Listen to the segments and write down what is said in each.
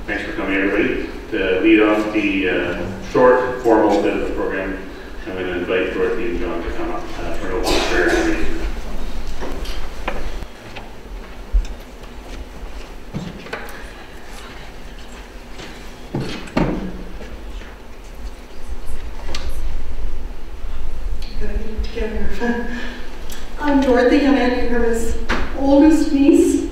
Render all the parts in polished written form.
Thanks for coming, everybody. To lead off the short, formal bit of the program, I'm going to invite Dorothy and John to come up for an open prayer and reading. Together. I'm Dorothy. I'm Auntie Herma's oldest niece,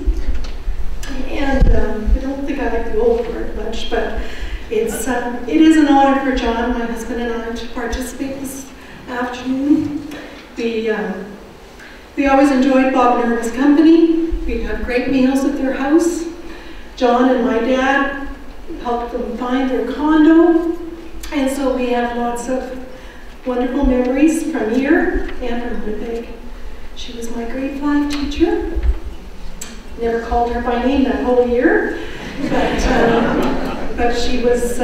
and I don't think I like the old part much, but it is an honor for John, my husband, and I to participate this afternoon. We always enjoyed Bob and Herma's company. We have great meals at their house. John and my dad helped them find their condo, and so we have lots of wonderful memories from here and from Winnipeg. She was my grade 5 teacher. Never called her by name that whole year, but she was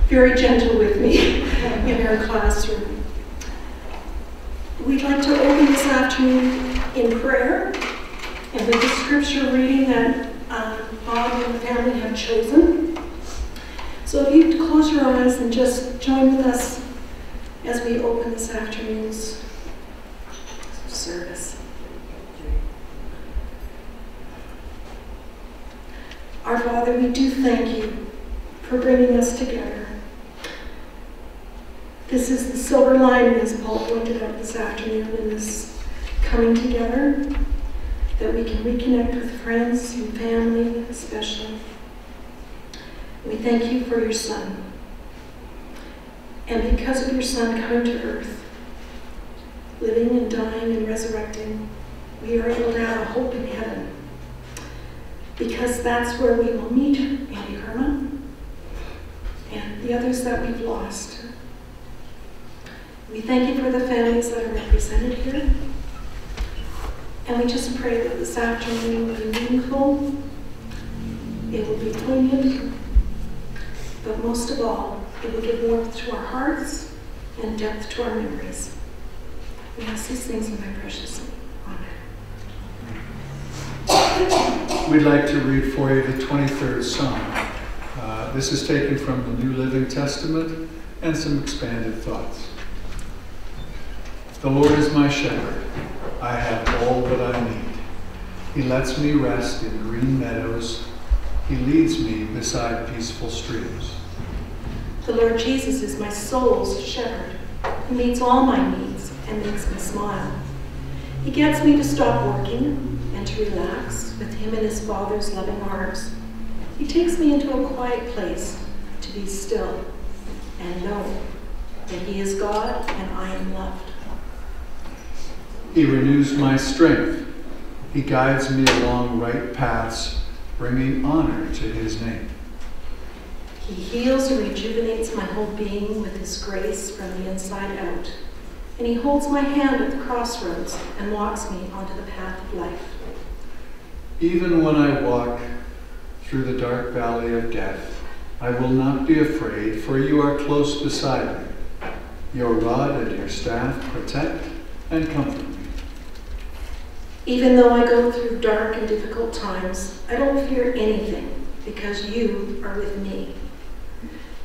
very gentle with me in her classroom. We'd like to open this afternoon in prayer and with the scripture reading that Bob and the family have chosen. So if you'd close your eyes and just join with us as we open this afternoon's service. Our Father, we do thank you for bringing us together. This is the silver lining, as Paul pointed out this afternoon, in this coming together, that we can reconnect with friends and family especially. We thank you for your Son. And because of your Son coming to earth, living and dying and resurrecting, we are able to have a hope in heaven. Because that's where we will meet Auntie Herma and the others that we've lost. We thank you for the families that are represented here. And we just pray that this afternoon will be meaningful, it will be poignant, but most of all, it will give warmth to our hearts and depth to our memories. We ask these things in my precious name. Amen. We'd like to read for you the 23rd Psalm. This is taken from the New Living Testament and some expanded thoughts. The Lord is my shepherd. I have all that I need. He lets me rest in green meadows. He leads me beside peaceful streams. The Lord Jesus is my soul's shepherd, who meets all my needs and makes me smile. He gets me to stop working and to relax with him in his Father's loving arms. He takes me into a quiet place to be still and know that he is God and I am loved. He renews my strength. He guides me along right paths, bringing honor to his name. He heals and rejuvenates my whole being with his grace from the inside out. And he holds my hand at the crossroads and walks me onto the path of life. Even when I walk through the dark valley of death, I will not be afraid, for you are close beside me. Your rod and your staff protect and comfort me. Even though I go through dark and difficult times, I don't fear anything because you are with me.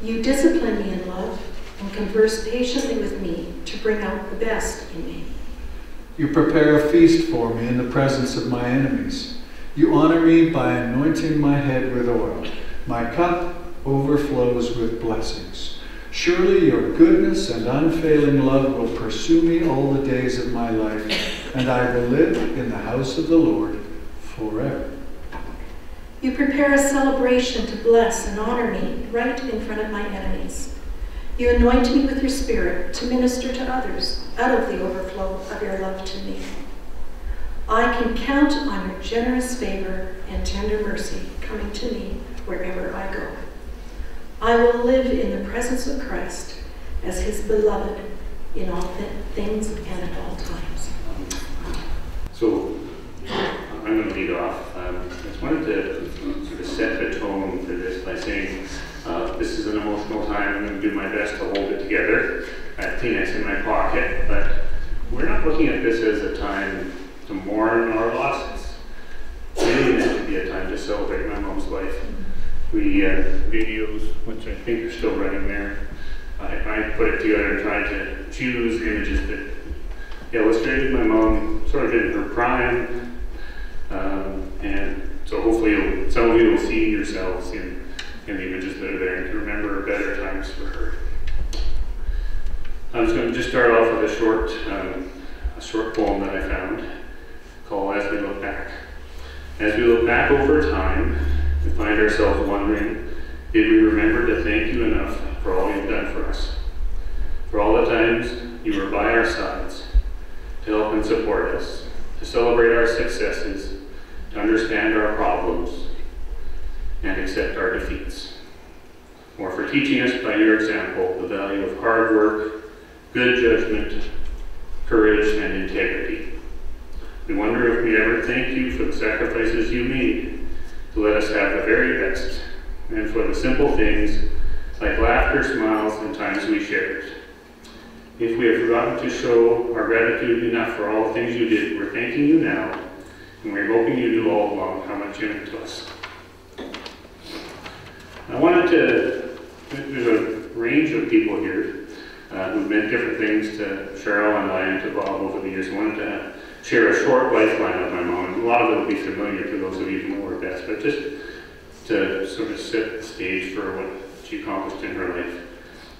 You discipline me in love and converse patiently with me to bring out the best in me. You prepare a feast for me in the presence of my enemies. You honor me by anointing my head with oil. My cup overflows with blessings. Surely your goodness and unfailing love will pursue me all the days of my life, and I will live in the house of the Lord forever. You prepare a celebration to bless and honor me right in front of my enemies. You anoint me with your Spirit to minister to others out of the overflow of your love to me. I can count on your generous favor and tender mercy coming to me wherever I go. I will live in the presence of Christ as his beloved in all things and at all times. So, I'm going to lead off. I just wanted to sort of set the tone for this by saying this is an emotional time. I'm going to do my best to hold it together. I have Kleenex in my pocket, but we're not looking at this as a time to mourn our losses. It's really meant to be a time to celebrate my mom's life. videos, which I think are still running there. I put it together and tried to choose images that illustrated my mom sort of in her prime. And so hopefully some of you will see yourselves in the images that are there and can remember better times for her. I was going to just start off with a short poem that I found called As We Look Back. As we look back over time and find ourselves wondering, did we remember to thank you enough for all you've done for us? For all the times you were by our sides to help and support us, to celebrate our successes, to understand our problems, and accept our defeats. Or for teaching us by your example the value of hard work, good judgment, courage, and integrity. We wonder if we ever thank you for the sacrifices you made to let us have the very best, and for the simple things like laughter, smiles, and times we shared. If we have forgotten to show our gratitude enough for all the things you did, we're thanking you now, and we're hoping you knew all along how much you meant to us. There's a range of people here who've meant different things to Cheryl and I and to Bob over the years. I wanted to share a short lifeline of my mom. And a lot of it will be familiar to those of you who know her best, but just to sort of set the stage for what she accomplished in her life.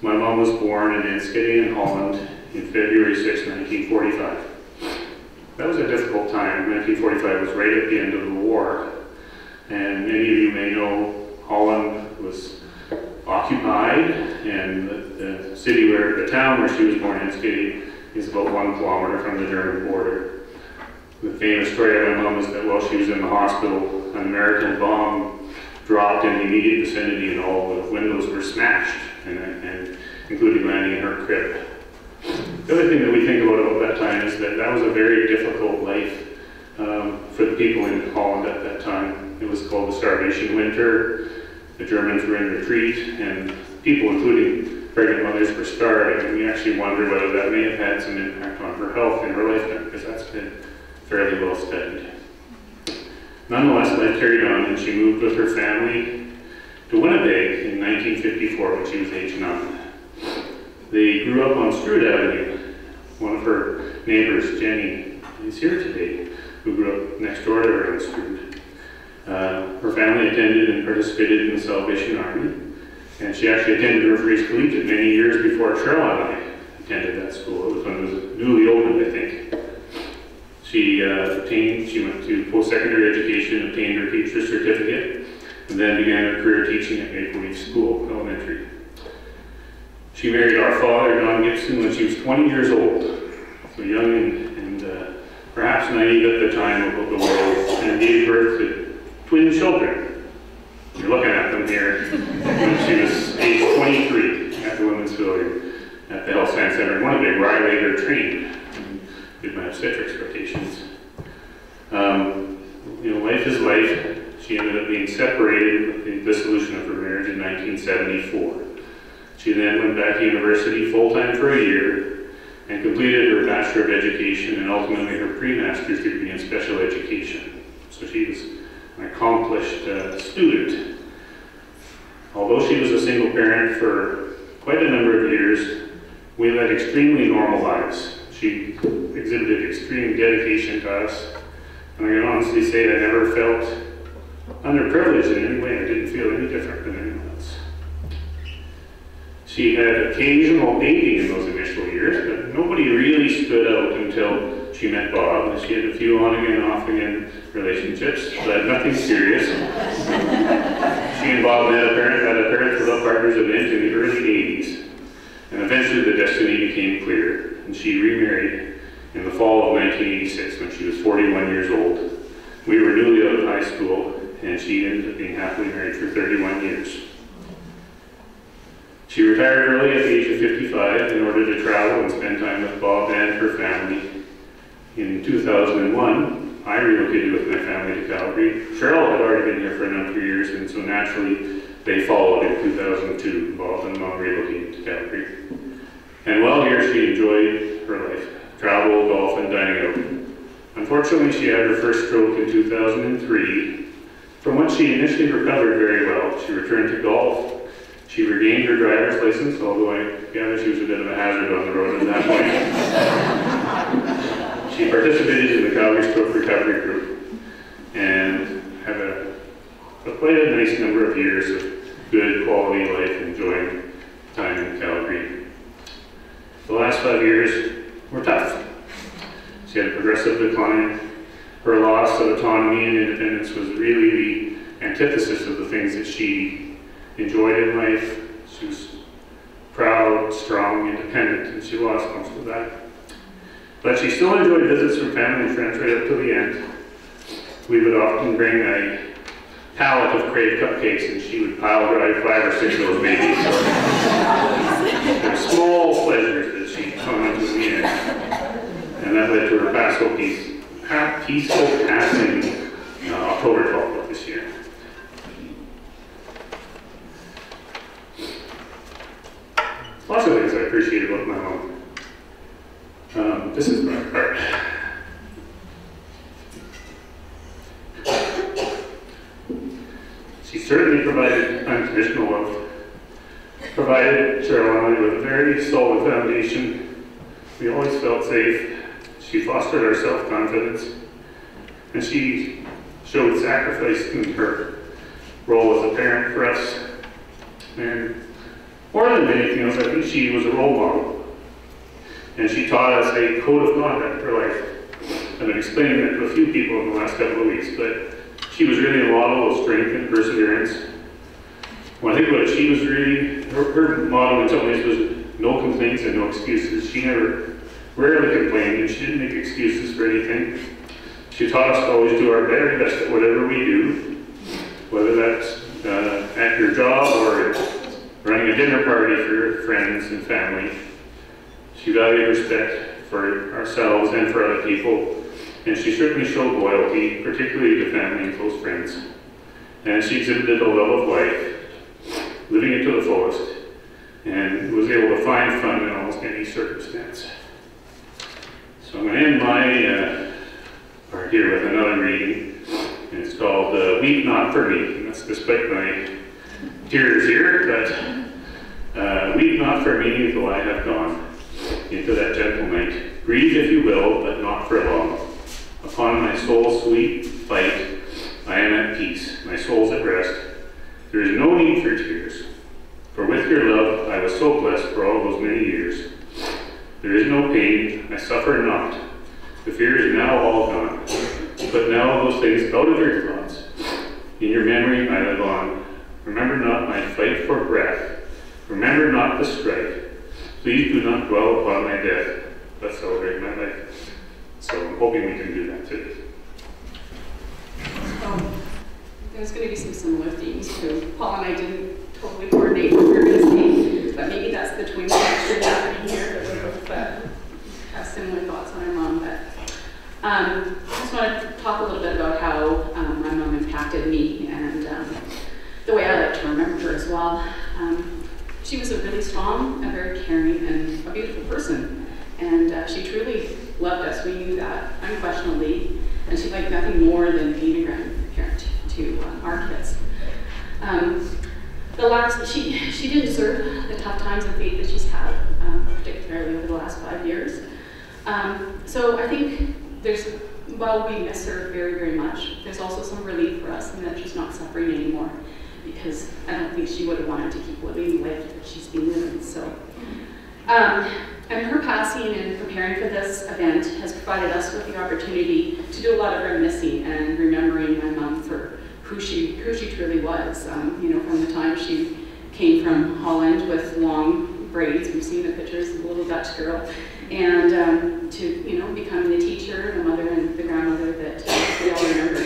My mom was born in Enschede in Holland in February 6, 1945. That was a difficult time. 1945 was right at the end of the war. And many of you may know Holland was occupied, and the town where she was born, Enschede, is about 1 kilometer from the German border. The famous story of my mom is that while she was in the hospital, an American bomb dropped in the immediate vicinity and all the windows were smashed, and including landing in her crib. The other thing that we think about that time is that that was a very difficult life for the people in Holland at that time. It was called the Starvation Winter. The Germans were in retreat, and people, including pregnant mothers, were starving. And we actually wonder whether that may have had some impact on her health in her lifetime, because that's been fairly well studied. Nonetheless, life carried on, and she moved with her family to Winnipeg in 1954 when she was age 9. They grew up on Strood Avenue. One of her neighbors, Jenny, is here today, who grew up next door to her on Strood. Her family attended and participated in the Salvation Army, and she actually attended River Collegiate many years before Cheryl and I attended that school. It was when it was newly opened, I think. She went to post-secondary education, obtained her teacher's certificate, and then began her career teaching at Maple Leaf School, elementary. She married our father, John Gibson, when she was 20 years old, so young and perhaps naive at the time about the world, and gave birth to twin children. You're looking at them here. When she was age 23 at the Women's Pavilion at the Health Science Center. One of them, where I later trained and did my obstetrics rotations. Life is life. She ended up being separated with the dissolution of her marriage in 1974. She then went back to university full-time for a year and completed her Bachelor of Education and ultimately her pre-master's degree in special education. So she was an accomplished student. Although she was a single parent for quite a number of years, we led extremely normal lives. She exhibited extreme dedication to us, and I can honestly say I never felt underprivileged in any way. I didn't feel any different than anyone else. She had occasional dating in those initial years, but nobody really stood out until she met Bob. She had a few on-again, off-again relationships, but nothing serious. She and Bob had a Parents Without Partners event in the early 80s, and eventually the destiny became clear, and she remarried in the fall of 1986 when she was 41 years old. We were newly out of high school, and she ended up being happily married for 31 years. She retired early at the age of 55 in order to travel and spend time with Bob and her family. In 2001, I relocated with my family to Calgary. Cheryl had already been here for a number of years, and so naturally they followed in 2002. Bob and Mom relocated to Calgary. And while here, she enjoyed her life, travel, golf, and dining out. Unfortunately, she had her first stroke in 2003, From what she initially recovered very well, she returned to golf. She regained her driver's license, although I gather she was a bit of a hazard on the road at that point. She participated in the Calgary Stroke Recovery Group and had quite a nice number of years of good quality life, enjoying time in Calgary. The last 5 years were tough. She had a progressive decline. Her loss of autonomy and independence was really the antithesis of the things that she enjoyed in life. She was proud, strong, independent, and she lost most of that. But she still enjoyed visits from family and friends right up to the end. We would often bring a pallet of crave cupcakes and she would pile drive 5 or 6 of those babies. There were small pleasures that she hung on to at the end. And that led to her peaceful passing October 12th of this year. Lots of things I appreciate about my mom. This is my part. She certainly provided unconditional love, provided Cheryl and I with a very solid foundation. We always felt safe. She fostered our self-confidence, and she showed sacrifice in her role as a parent for us. And more than anything else, I think she was a role model. And she taught us a code of conduct for life. I've been explaining that to a few people in the last couple of weeks, but she was really a model of strength and perseverance. When I think about it, she was really, her motto in some ways was no complaints and no excuses. She rarely complained, and she didn't make excuses for anything. She taught us to always do our very best at whatever we do, whether that's at your job or running a dinner party for your friends and family. She valued respect for ourselves and for other people, and she certainly showed loyalty, particularly to family and close friends. And she exhibited a love of life, living it to the fullest, and was able to find fun in almost any circumstance. So I'm going to end my part here with another reading, and it's called Weep Not For Me. And that's despite my tears here, but weep not for me, though I have gone into that gentle night. Grieve if you will, but not for long. Upon my soul's sweet fight, I am at peace. My soul's at rest. There is no need for tears, for with your love I was so blessed for all those many years. There is no pain, I suffer not. The fear is now all gone. Put now those things out of your thoughts. In your memory I live on. Remember not my fight for breath. Remember not the strife. Please do not dwell upon my death, but celebrate my life. So I'm hoping we can do that today. There's going to be some similar themes too. Paul and I didn't totally coordinate what we were going to say, but maybe that's the twin connection happening here that we both have similar thoughts on our mom. But I just want to talk a little bit about how my mom impacted me and the way I like to remember her as well. She was a really strong, a very caring, and a beautiful person. And she truly loved us. We knew that unquestionably. And she liked nothing more than being a grandparent to our kids. She didn't deserve the tough times and fate that she's had, particularly over the last 5 years. So I think while we miss her very, very much, there's also some relief for us in that she's not suffering anymore, because I don't think she would have wanted to keep living the life that she's been living. So, and her passing and preparing for this event has provided us with the opportunity to do a lot of reminiscing and remembering my mom for who she truly was. You know, from the time she came from Holland with long braids, we've seen the pictures of the little Dutch girl, and to, you know, becoming the teacher, the mother, and the grandmother that we all remember.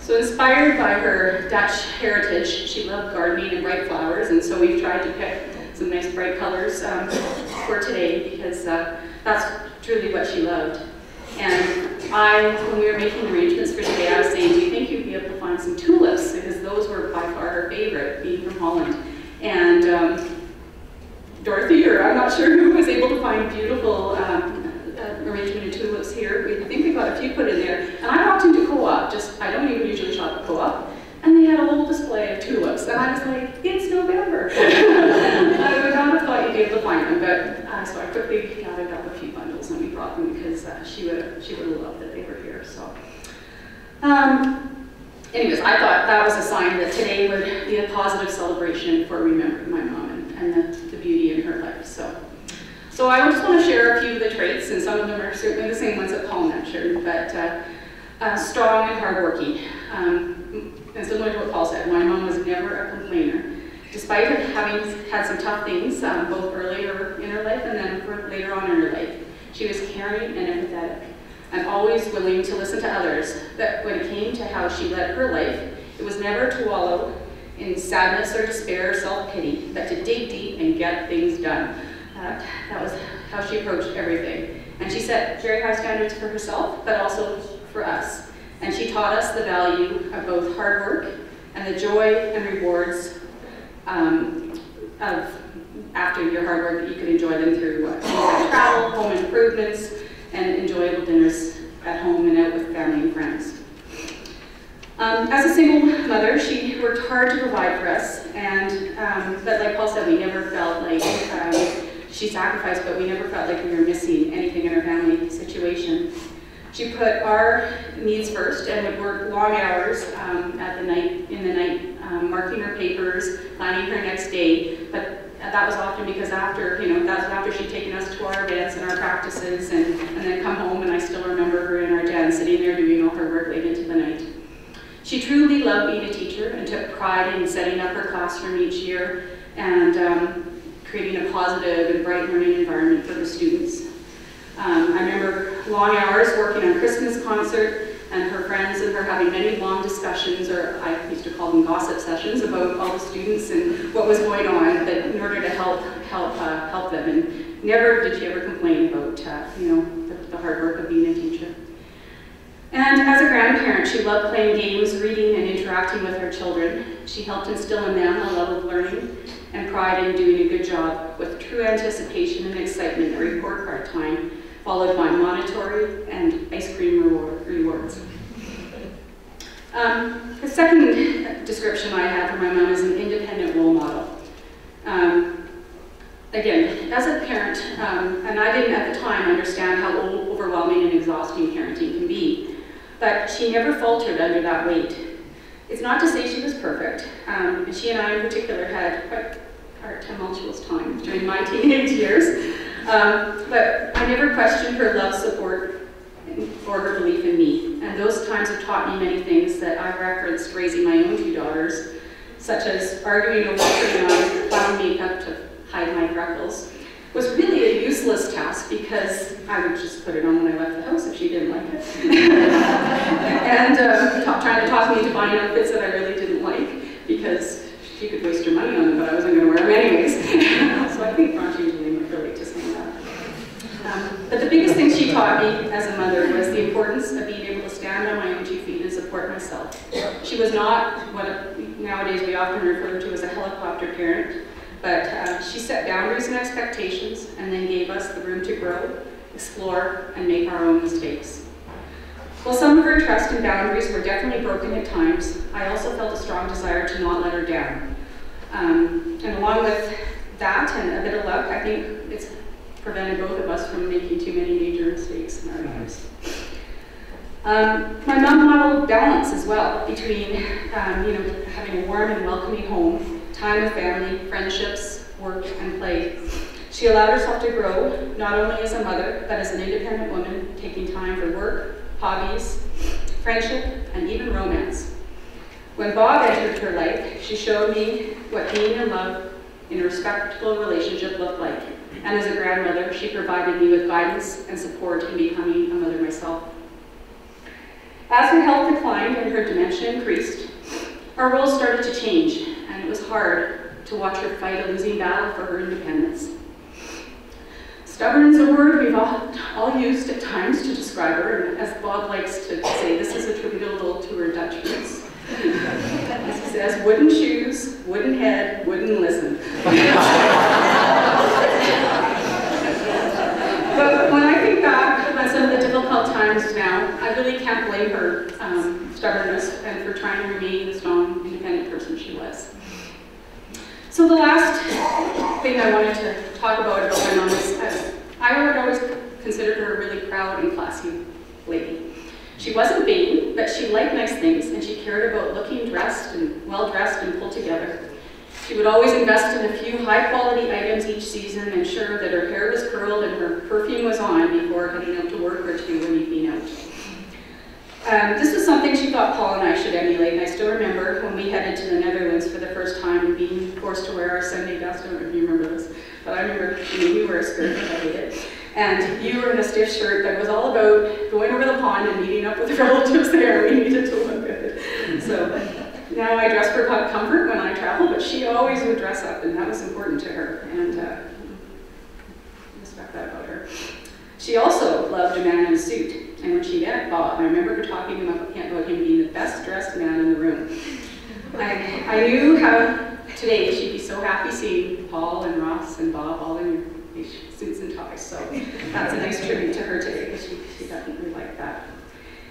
So inspired by her Dutch heritage, she loved gardening and bright flowers, and so we've tried to pick some nice bright colors for today, because that's truly what she loved. And when we were making arrangements for today, I was saying, do you think you'd be able to find some tulips? Because those were by far her favorite, being from Holland. And Dorothy, or I'm not sure who, was able to find beautiful arrangement of tulips here. I think we got a few put in there. And I walked into Co-op, I don't even usually shop at Co-op, and I was like, it's November. I would not have thought you'd be able to find them, but so I quickly gathered up a few bundles and we brought them because she would have loved that they were here. So, anyways, I thought that was a sign that today would be a positive celebration for remembering my mom and the beauty in her life. So I just want to share a few of the traits, and some of them are certainly the same ones that Paul mentioned, but strong and hardworking. And similar to what Paul said, my mom was never a complainer. Despite having had some tough things, both earlier in her life and then later on in her life, she was caring and empathetic, and always willing to listen to others. That when it came to how she led her life, it was never to wallow in sadness or despair or self-pity, but to dig deep and get things done. That was how she approached everything. And she set very high standards for herself, but also for us. And she taught us the value of both hard work and the joy and rewards of after your hard work, you could enjoy them through travel, home improvements, and enjoyable dinners at home and out with family and friends. As a single mother, she worked hard to provide for us, and but like Paul said, we never felt like she sacrificed, but we never felt like we were missing anything in our family situation. She put our needs first and would work long hours in the night, marking her papers, planning her next day. But that was often because after she'd taken us to our events and our practices, and then come home, and I still remember her in our den sitting there doing all her work late into the night. She truly loved being a teacher and took pride in setting up her classroom each year and creating a positive and bright learning environment for the students. I remember long hours working on Christmas concert, and her friends and her having many long discussions, or I used to call them gossip sessions, about all the students and what was going on, but in order to help them. And never did she ever complain about the hard work of being a teacher. And as a grandparent, she loved playing games, reading, and interacting with her children. She helped instill in them a love of learning and pride in doing a good job, with true anticipation and excitement at report card time, followed by monetary and ice cream rewards. The second description I have for my mom is an independent role model. Again, as a parent, and I didn't at the time understand how overwhelming and exhausting parenting can be, but she never faltered under that weight. It's not to say she was perfect. She and I in particular had quite our tumultuous times during my teenage years. But I never questioned her love, support, or her belief in me. And those times have taught me many things that I referenced raising my own two daughters, such as arguing over putting on clown makeup to hide my freckles. Was really a useless task because I would just put it on when I left the house if she didn't like it. And trying to talk me into buying outfits that I really didn't like because she could waste her money on them, but I wasn't going to wear them anyways. So I think Ron usually might relate to some of that. But the biggest thing she taught me as a mother was the importance of being able to stand on my own 2 feet and support myself. She was not what nowadays we often refer to as a helicopter parent, but she set boundaries and expectations and then gave us the room to grow, explore, and make our own mistakes. While some of her trust and boundaries were definitely broken at times, I also felt a strong desire to not let her down. And along with that and a bit of luck, I think it's prevented both of us from making too many major mistakes in our lives. My mom modeled balance as well between having a warm and welcoming home, time with family, friendships, work, and play. She allowed herself to grow, not only as a mother, but as an independent woman, taking time for work, hobbies, friendship, and even romance. When Bob entered her life, she showed me what being in love in a respectful relationship looked like. And as a grandmother, she provided me with guidance and support in becoming a mother myself. As her health declined and her dementia increased, our roles started to change, and it was hard to watch her fight a losing battle for her independence. Stubborn is a word we've all used at times to describe her, and as Bob likes to say, this is attributable to her Dutch roots. As he says, wooden shoes, wooden head, wouldn't listen. But when I think back on some of the difficult times now, I really can't blame her stubbornness and for trying to remain the strong, independent person she was. So the last thing I wanted to talk about my mom is I would always considered her a really proud and classy lady. She wasn't vain, but she liked nice things, and she cared about looking dressed and well-dressed and pulled together. She would always invest in a few high-quality items each season, ensure that her hair was curled and her perfume was on before heading out to work or to an evening out. This was something she thought Paul and I should emulate, and I still remember when we headed to the Netherlands for the first time and being forced to wear our Sunday best. I don't know if you remember this, but I remember you wore a skirt, I hated it. And you were in a stiff shirt that was all about going over the pond and meeting up with relatives there. We needed to look good. So now I dress for comfort when I travel, but she always would dress up, and that was important to her, and I respect that about her. She also loved a man in a suit, and when she met Bob, I remember her talking about him being the best dressed man in the room. I knew how today she'd be so happy seeing Paul and Ross and Bob all in suits and ties, so that's a nice tribute to her today, because she definitely liked that.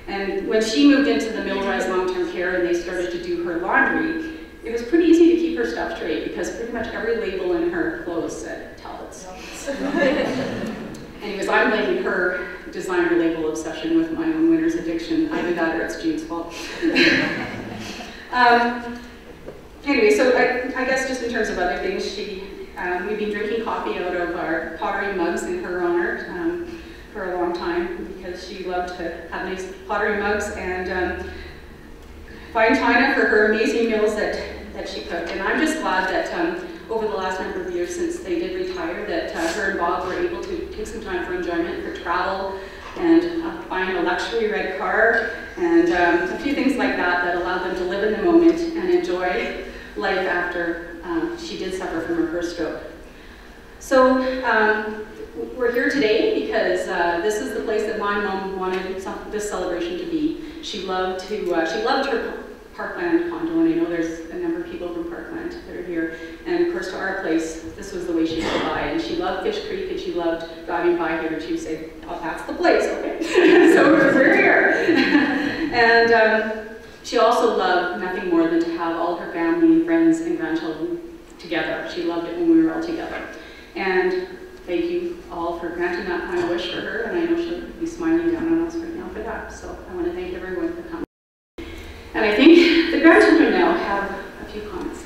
And when she moved into the Millrise long-term care and they started to do her laundry, it was pretty easy to keep her stuff straight, because pretty much every label in her clothes said Talbots. Anyways, I'm blaming her designer label obsession with my own winter's addiction. Either that or it's Jude's fault. Anyway, so I guess just in terms of other things, we've been drinking coffee out of our pottery mugs in her honor for a long time, because she loved to have nice pottery mugs and fine china for her amazing meals that she cooked. And I'm just glad that over the last number of years since they did retire, that her and Bob were able to take some time for enjoyment, for travel, and buying a luxury red car, and a few things like that allowed them to live in the moment and enjoy life after she did suffer from her first stroke. So we're here today because this is the place that my mom wanted this celebration to be. She loved her Parkland condo, and I know there's a number of people from Parkland that are here. And of course, to our place, this was the way she got by. And she loved Fish Creek, and she loved driving by here, and she would say, "Oh, that's the place, okay?" So we're here. And she also loved nothing more than to have all her family and friends and grandchildren together. She loved it when we were all together. And thank you all for granting that kind of wish for her, and I know she'll be smiling down on us right now for that. So I want to thank everyone for coming. And I think the grandchildren now have a few comments.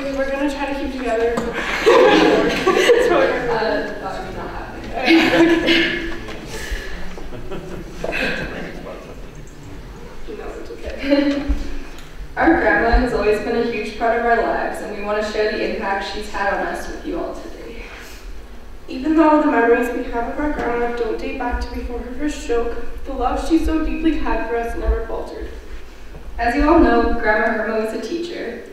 We were gonna try to keep together. So that's not happening. No, it's okay. Our grandma has always been a huge part of our lives, and we want to share the impact she's had on us with you all today. Even though the memories we have of our grandma don't date back to before her first stroke, the love she so deeply had for us never faltered. As you all know, Grandma Herma was a teacher.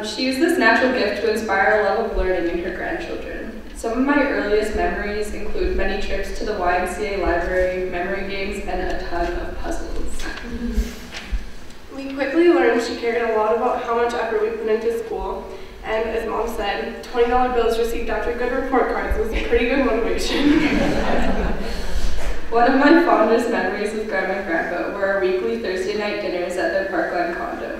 She used this natural gift to inspire a love of learning in her grandchildren. Some of my earliest memories include many trips to the YMCA library, memory games, and a ton of puzzles. We quickly learned she cared a lot about how much effort we put into school, and as Mom said, $20 bills received after good report cards was a pretty good motivation. One of my fondest memories with Grandma and Grandpa were our weekly Thursday night dinners at their Parkland condo.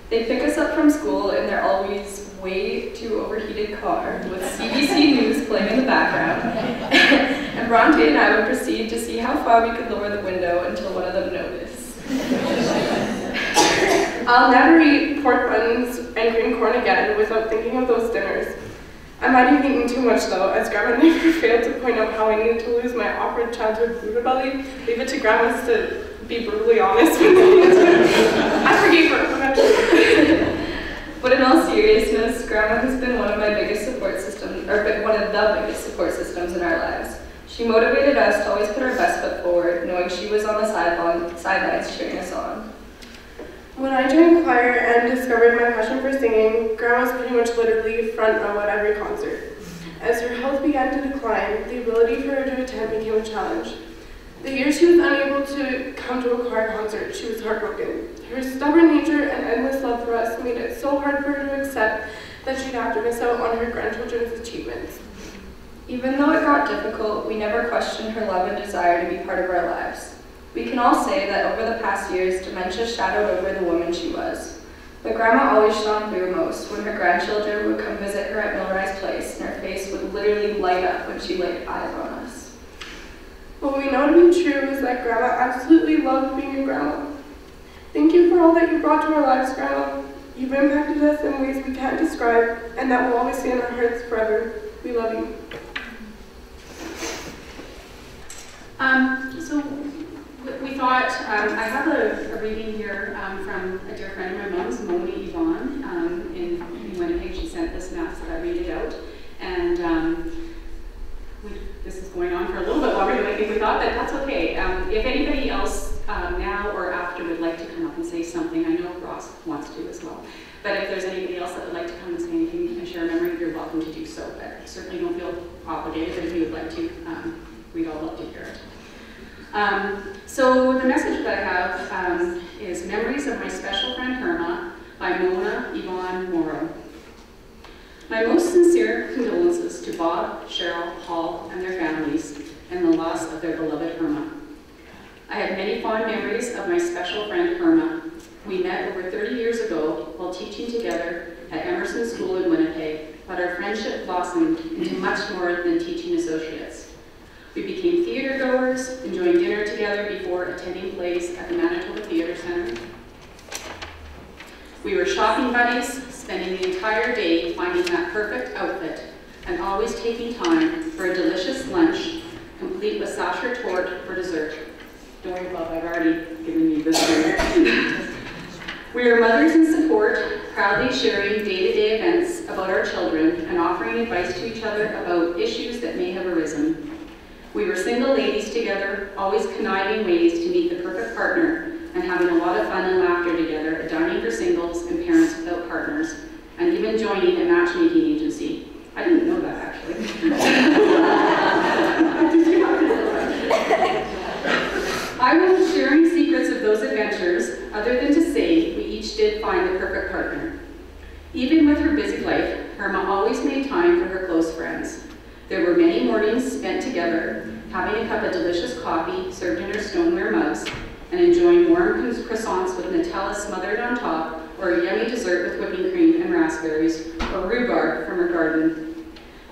They'd pick us up from school in their always way too overheated car with CBC News playing in the background, and Bronte and I would proceed to see how far we could lower the window until one of them noticed. I'll never eat pork buns and green corn again without thinking of those dinners. I might have eaten too much though, as Grandma never failed to point out how I needed to lose my awkward childhood Buddha belly. Leave it to grandmas to be brutally honest with me. I forgave her eventually. But in all seriousness, Grandma has been one of my biggest support systems, or one of the biggest support systems in our lives. She motivated us to always put our best foot forward, knowing she was on the sidelines cheering us on. When I joined choir and discovered my passion for singing, Grandma was pretty much literally front row at every concert. As her health began to decline, the ability for her to attend became a challenge. The year she was unable to come to a choir concert, she was heartbroken. Her stubborn nature and endless love for us made it so hard for her to accept that she'd have to miss out on her grandchildren's achievements. Even though it got difficult, we never questioned her love and desire to be part of our lives. We can all say that over the past years, dementia shadowed over the woman she was. But Grandma always shone through most when her grandchildren would come visit her at Millrise Place, and her face would literally light up when she laid eyes on us. What we know to be true is that Grandma absolutely loved being a grandma. Thank you for all that you brought to our lives, Grandma. You've impacted us in ways we can't describe, and that will always stay in our hearts forever. We love you. So we thought, I have a reading here from a dear friend of my mom's, Moni Yvonne, in Winnipeg. She sent this mass that I read it out. And this is going on for a little bit longer than I think we thought, but that's okay. If anybody else now or after would like to come up and say something, I know Ross wants to as well. But if there's anybody else that would like to come and say anything and share a memory, you're welcome to do so. But certainly don't feel obligated, but if you would like to, we'd all love to hear it. So the message that I have is Memories of My Special Friend Herma by Mona Yvonne Morrow. My most sincere condolences to Bob, Cheryl, Paul, and their families in the loss of their beloved Herma. I have many fond memories of my special friend Herma. We met over 30 years ago while teaching together at Emerson School in Winnipeg, but our friendship blossomed into much more than teaching associates. We became theater goers, enjoying dinner together before attending plays at the Manitoba Theatre Centre. We were shopping buddies, spending the entire day finding that perfect outfit and always taking time for a delicious lunch, complete with sacher torte for dessert. Don't worry, Bob, I've already given you this food. We were mothers in support, proudly sharing day-to-day events about our children and offering advice to each other about issues that may have arisen. We were single ladies together, always conniving ways to meet the perfect partner and having a lot of fun and laughter together at dining for singles and parents without partners, and even joining a matchmaking agency. I didn't know that, actually. I won't share any secrets of those adventures, other than to say we each did find the perfect partner. Even with her busy life, Herma always made time for her close friends. There were many mornings spent together, having a cup of delicious coffee served in her stoneware mugs, and enjoying warm croissants with Nutella smothered on top, or a yummy dessert with whipping cream and raspberries, or rhubarb from her garden.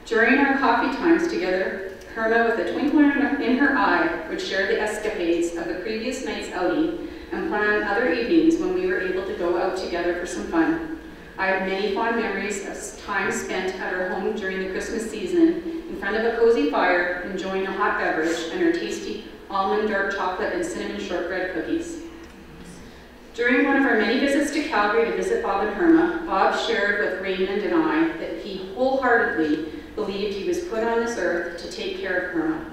During our coffee times together, Herma, with a twinkle in her eye, would share the escapades of the previous night's outing and plan other evenings when we were able to go out together for some fun. I have many fond memories of time spent at her home during the Christmas season in front of a cozy fire, enjoying a hot beverage and her tasty almond dark chocolate and cinnamon shortbread cookies. During one of our many visits to Calgary to visit Bob and Herma, Bob shared with Raymond and I that he wholeheartedly believed he was put on this earth to take care of Herma.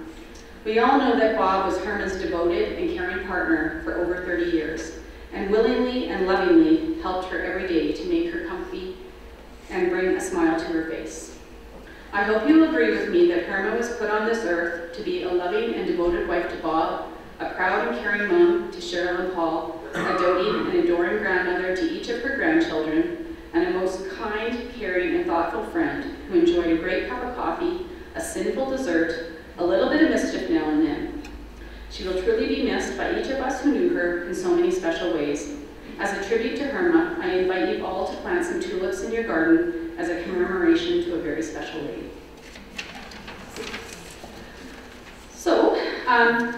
We all know that Bob was Herma's devoted and caring partner for over 30 years, and willingly and lovingly helped her every day to make her comfy and bring a smile to her face. I hope you will agree with me that Herma was put on this earth to be a loving and devoted wife to Bob, a proud and caring mom to Cheryl and Paul, a doting and adoring grandmother to each of her grandchildren, and a most kind, caring, and thoughtful friend who enjoyed a great cup of coffee, a sinful dessert, a little bit of mischief now and then. She will truly be missed by each of us who knew her in so many special ways. As a tribute to Herma, I invite you all to plant some tulips in your garden as a commemoration to a very special lady. So,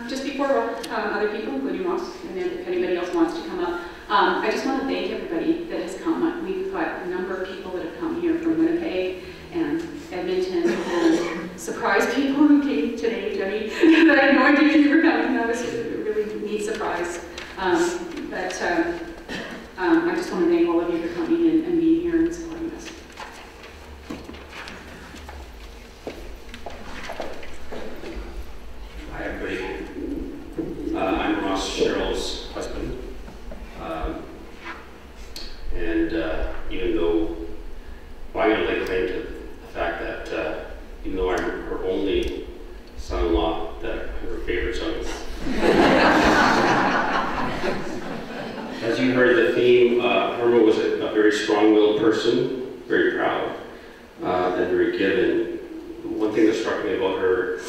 just before other people, including Ross, and then if anybody else wants to come up, I just want to thank everybody that has come. We've got a number of people that have come here from Winnipeg and Edmonton, and surprise people who came today, Jenny, that I had no idea you were coming. That was a really neat surprise. I just want to thank all of you for coming and being here and supporting us. Hi, everybody. I'm Ross, Cheryl's husband. Even though, well, I'm going to lay claim to the fact that even though I'm her only son-in-law, that I'm her favorite son-in-law. As you heard the theme, Herma was a very strong-willed person, very proud, and very given. One thing that struck me about her,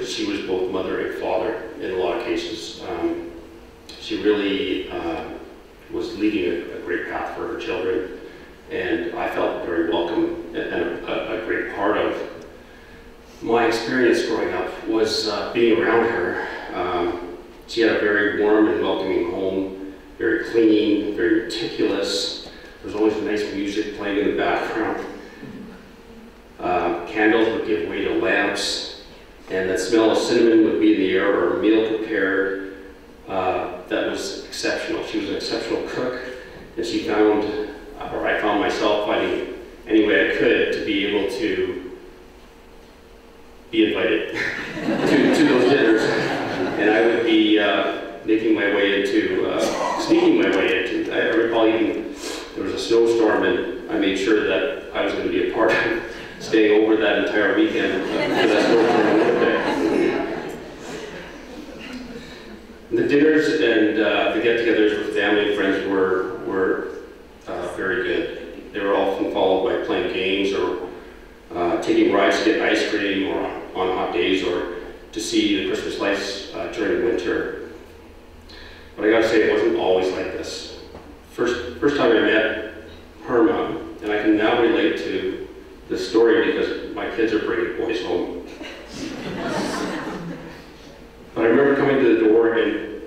she was both mother and father in a lot of cases. She really was leading a great path for her children, and I felt very welcome, and a great part of my experience growing up was being around her. She had a very warm and welcoming home, very clean, very meticulous. There was always nice music playing in the background. Candles would give way to lamps, and the smell of cinnamon would be in the air, or a meal prepared that was exceptional. She was an exceptional cook, and she found, or I found myself finding any way I could to be able to be invited to those dinners. And I would be making my way into, sneaking my way into, I recall even there was a snowstorm, and I made sure that I was going to be a part of staying over that entire weekend for that snowstorm in Winnipeg. The dinners and the get-togethers with family and friends were very good. They were often followed by playing games or taking rides to get ice cream, or on hot days, or to see the Christmas lights during the winter. But I gotta say, it wasn't always like this. First time I met Herma, and I can now relate to this story because my kids are bringing boys home. But I remember coming to the door, and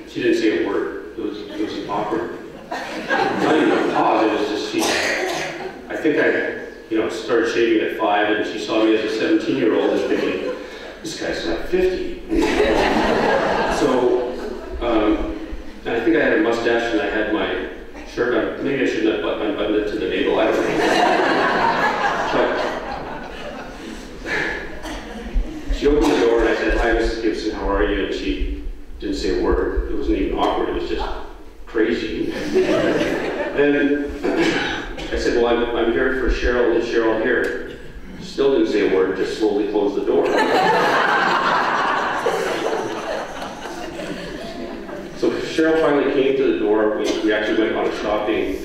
she didn't say a word. It was awkward. Not even a pause. It was just I think I started shaving at 5, and she saw me as a 17-year-old and thinking, this guy's like 50. And I think I had a mustache, and I had my shirt on. Maybe I shouldn't have unbuttoned it to the navel. I don't know. But she opened the door, and I said, "Hi, Mrs. Gibson, how are you?" And she didn't say a word. It wasn't even awkward. It was just crazy. And I said, "Well, I'm here for Cheryl. Is Cheryl here?" She still didn't say a word. Just slowly closed the door. So Cheryl finally came to the door. We actually went on a shopping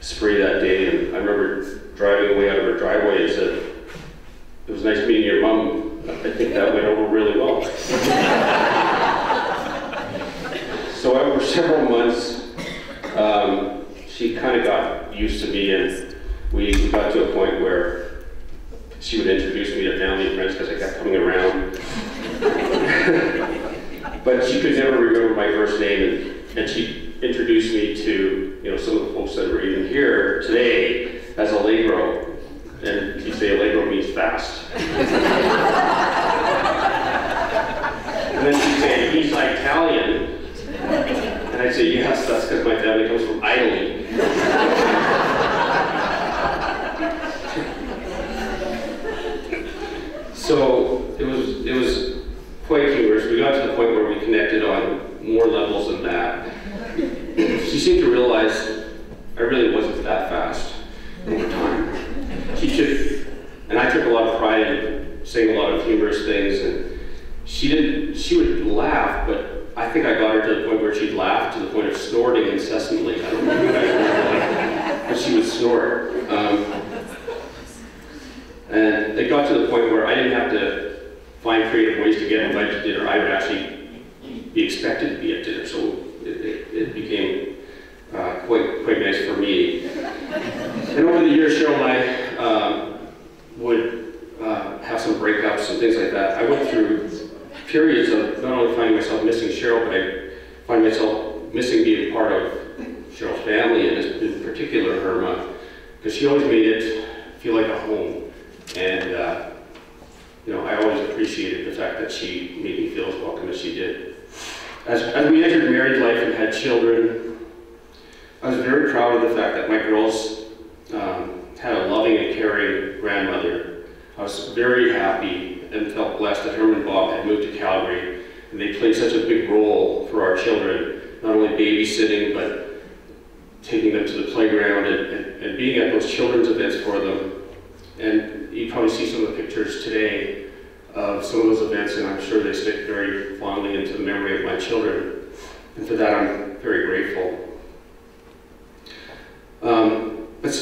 spree that day, and I remember driving away out of her driveway and said, "It was nice meeting your mom. I think that went over really well." So over several months, she kind of got used to me, and we got to a point where she would introduce me to family and friends because I kept coming around. But she could never remember my first name, and she introduced me to you know, some of the folks that were even here today as Allegro. And you say Allegro means fast. And then she'd say, he's Italian. And I'd say, yes, that's because my family comes from Italy. So it was quite humorous. We got to the point where we connected on more levels than that. She seemed to realize I really wasn't that fast over time. And I took a lot of pride in saying a lot of humorous things, and she would laugh, but I think I got her to the point where she'd laugh to the point of snorting incessantly. I don't know if you guys remember that, but she would snort. And it got to the point where I didn't have to find creative ways to get invited to dinner. I would actually be expected to be at dinner, so it became quite nice for me. And over the years, Cheryl and I would have some breakups and things like that. I went through periods of not only finding myself missing Cheryl, but I find myself missing being part of Cheryl's family, and in particular Herma, because she always made it feel like a home. And you know, I always appreciated the fact that she made me feel as welcome as she did. As we entered married life and had children, I was very proud of the fact that my girls had a loving and caring grandmother. I was very happy and felt blessed that Herma and Bob had moved to Calgary, and they played such a big role for our children, not only babysitting, but taking them to the playground and being at those children's events for them. And you probably see some of the pictures today of some of those events, and I'm sure they stick very fondly into the memory of my children. And for that, I'm very grateful. But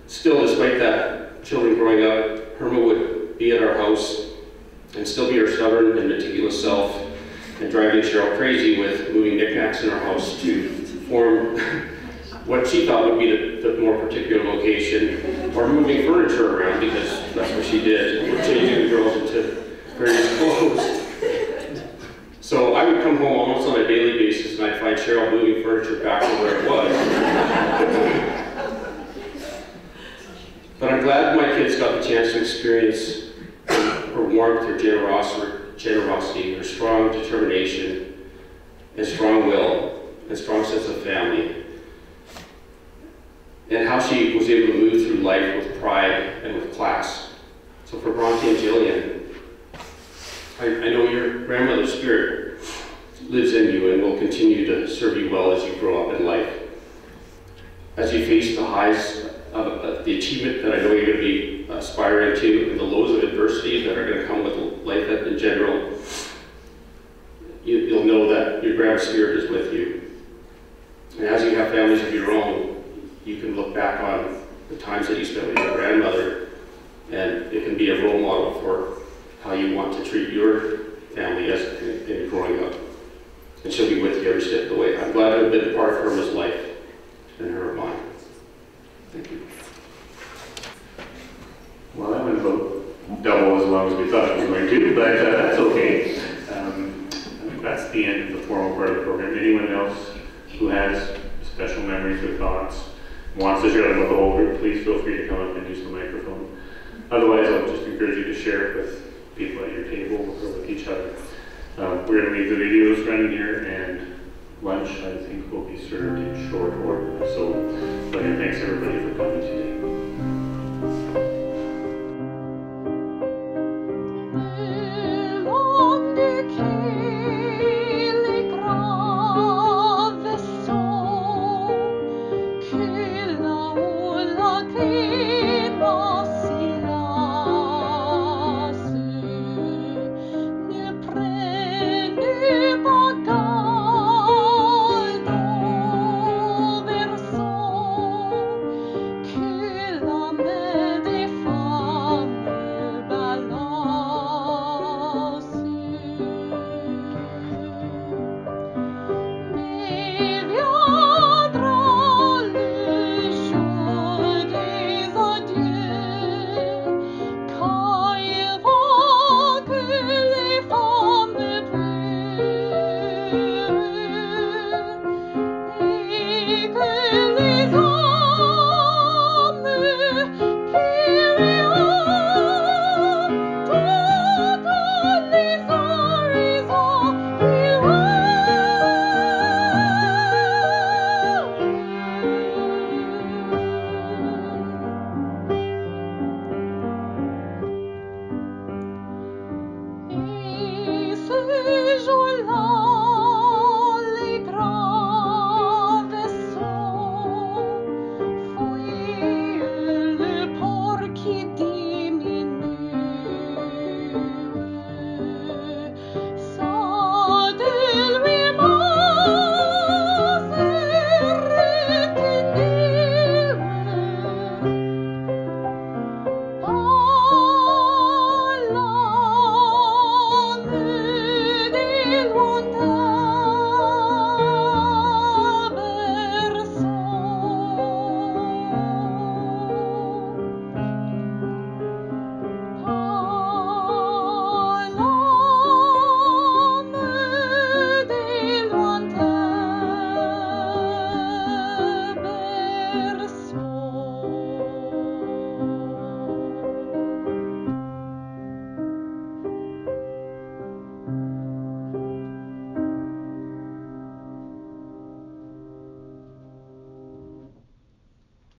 still, despite that, children growing up, Herma would be at our house and still be her stubborn and meticulous self, and driving Cheryl crazy with moving knickknacks in our house to form what she thought would be the more particular location, or moving furniture around, because that's what she did, changing the girls into various clothes. So I would come home almost on a daily basis, and I'd find Cheryl moving furniture back to where it was. But I'm glad my kids got the chance to experience her warmth, her generosity, her strong determination, and strong will, and strong sense of family, and how she was able to move through life with pride and with class. So for Bronte and Jillian, I know your grandmother's spirit lives in you and will continue to serve you well as you grow up in life. As you face the highs of the achievement that I know you're going to be aspiring to, and the lows of adversity that are going to come with life in general, you'll know that your grandma's spirit is with you. And as you have families of your own, you can look back on the times that you spent with your grandmother, and it can be a role model for how you want to treat your family as in growing up. And she'll be with you every step of the way. I'm glad to have been a part of Herma's life and her of mine. Thank you. Well, that went about double as long as we thought it was going to, but that's okay. That's the end of the formal part of the program. Anyone else who has special memories or thoughts, wants to share them with the whole group, please feel free to come up and use the microphone. Otherwise, I'll just encourage you to share it with people at your table or with each other. We're going to leave the videos running here, and lunch, I think, will be served in short order. So, again, thanks everybody for coming today.